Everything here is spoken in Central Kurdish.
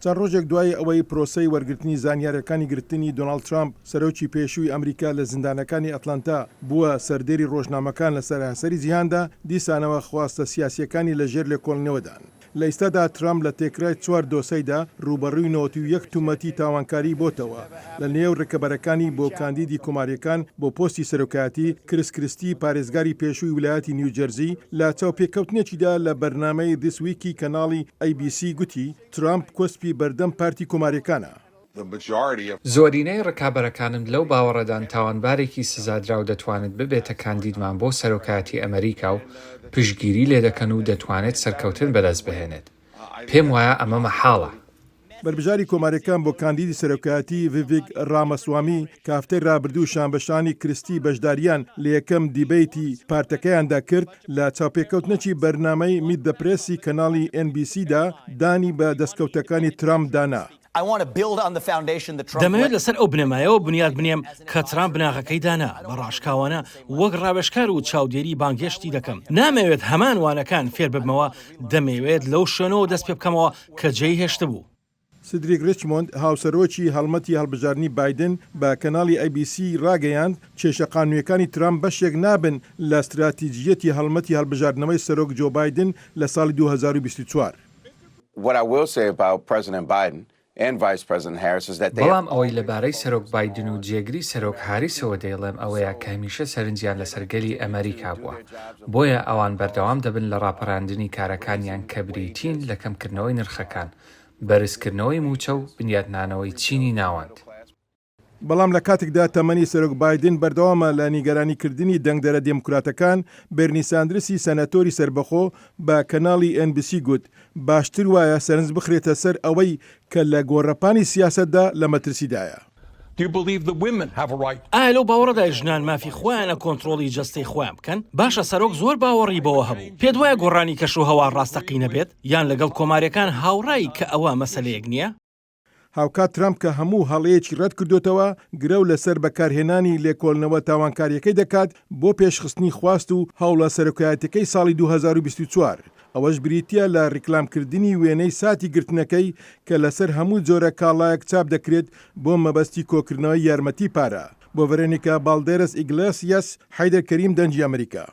چەند ڕۆژێک دوای ئەوەی پرۆسەی وەرگرتنی زانیاریەکانی گرتنی دۆناڵد ترامپ سەرۆکی پێشووی ئەمریکا لە زیندانەکانی ئەتلانتا بووە سەردێری ڕۆژنامەکان لە سەراسەری جیهاندا، دیسانەوە خواستە سیاسیەکانی لەژێر لێکۆڵنەوەدان. لە ئێستادا ترامپ لە تێکرای 4 دۆسەیدا ڕوبەڕووی 91 تومەتی تاوانکاری بۆتەوە لە نێو ڕێکەبەرەکانی بۆ کاندیدی کۆماریەکان بۆ پۆستی سەرۆکایەتی. کریستی پارێزگاری پێشووی ویلایەتی نیوجەرسی لە چاوپێکەوتنێکیدا لە بەرنامەی دیسویکی کەناڵی ABC گوتی ترامپ کۆسپی بەردەم پارتی کۆماریەکانە. زۆرینەی ڕکابەرەکانم لەو باوەڕەدان تاوانبارێکی سزادراو دەتوانێت ببێتە کاندیدمان بۆ سەرۆکایەتی ئەمریکا و پشتگیری لێ دەکەن و دەتوانێت سەرکەوتن بەدەست بهێنێت. پێم وایە ئەمە مەحاڵە. بەربژاری کۆماریەکان بۆ کاندیدی سەرۆکایەتی ڤیڤیک ڕامەسوامی کە هەفتەی ڕابردوو شانبەشانی کریستی بەشداریان لە یەکەم دیبەیتی پارتەکەیاندا کرد لە چاوپێکەوتنێکی بەرنامەی میت دە پرێسی کەناڵی NBCدا دانی بە دەستکەوتەکانی ترامپ دانا. دەمەوێت لەسەر ئەو بنەمایەوە بنیاد بنێم کە ترامپ بناغەکەی دانا بە ڕاشکاوانە وەک ڕاوێژکار و چاودێری بانگهێشتی دەکەم. نامەوێت هەمان وانەکان فێر ببمەوە، دەمەوێت لەو شوێنەوە دەست پێ بکەمەوە کە جێی هێشت بوو. سدریک ریچمۆند هاوسەرۆکی هەڵمەتی هەڵبژارنی بایدن بە کەناڵی ABC ڕاگەیاند کێشە قانونیەکانی ترامپ بەشێک نابن لە استراتیجیەتی هەڵمەتی هەڵبژاردنەوەی سەرۆک جۆ بایدن لە ساڵی 2024. بەڵام ئەوەی لەبارەی سەرۆک بایدن و جێگری سەرۆک هاریسەوە دەیڵێم ئەوەیە کە هەمیشە سەرنجیان لە سەرگەلی ئەمریکا بووە، بۆیە ئەوان بەردەوام دەبن لە ڕاپەڕاندنی کارەکانیان کە بریتین لە کەمکردنەوەی نرخەکان، بەرزکردنەوەی موچە و بنیادنانەوەی چینی ناوەند. بەڵام لە کاتێکدا تەمەنی سەرۆک بایدن بەردەوامە لە نیگەرانیکردنی دەنگدەرە دێموکراتەکان، بێرنی ساندرسی سەناتۆری سەربەخۆ بە کەناڵی NBC گوت باشتر وایە سەرنج بخرێتە سەر ئەوەی کە لە گۆڕەپانی سیاسەتدا لە مەترسیدایە. ئایا لەو باوەڕەدا ژنان مافی خۆیانە کۆنتڕۆڵی جەستەی خۆیان بکەن؟ باشە سەرۆک زۆر باوەڕی بەوە هەبوو. پێت وایە گۆڕانی کەش و هەوا ڕاستەقینە بێت یان لەگەڵ کۆماریەکان هاوڕایی کە ئەوە مەسەلەیەک نییە؟ هاوکات ترامپ کە هەموو هەڵەیەکی ڕەت کردوتەوە گرە لەسەر بەکارهێنانی لێکۆڵنەوە تاوانکاریەکەی دەکات بۆ پێشخستنی خواست و هەوڵە سەرۆکایەتەکەی ساڵی 2024. ئەوەش بریتە لە ڕیکلامکردنی وێنەی ساتی گرتنەکەی کە لەسەر هەموو جۆرە کاڵایەک چاپ دەکرێت بۆ مەبەستی کۆکردنەوەی یارمەتی پارە. بۆ ڤێرۆنیکا بالدێرس ئیگلێسیاس، حەیدەر کەریم، دەنگی ئەمریکا.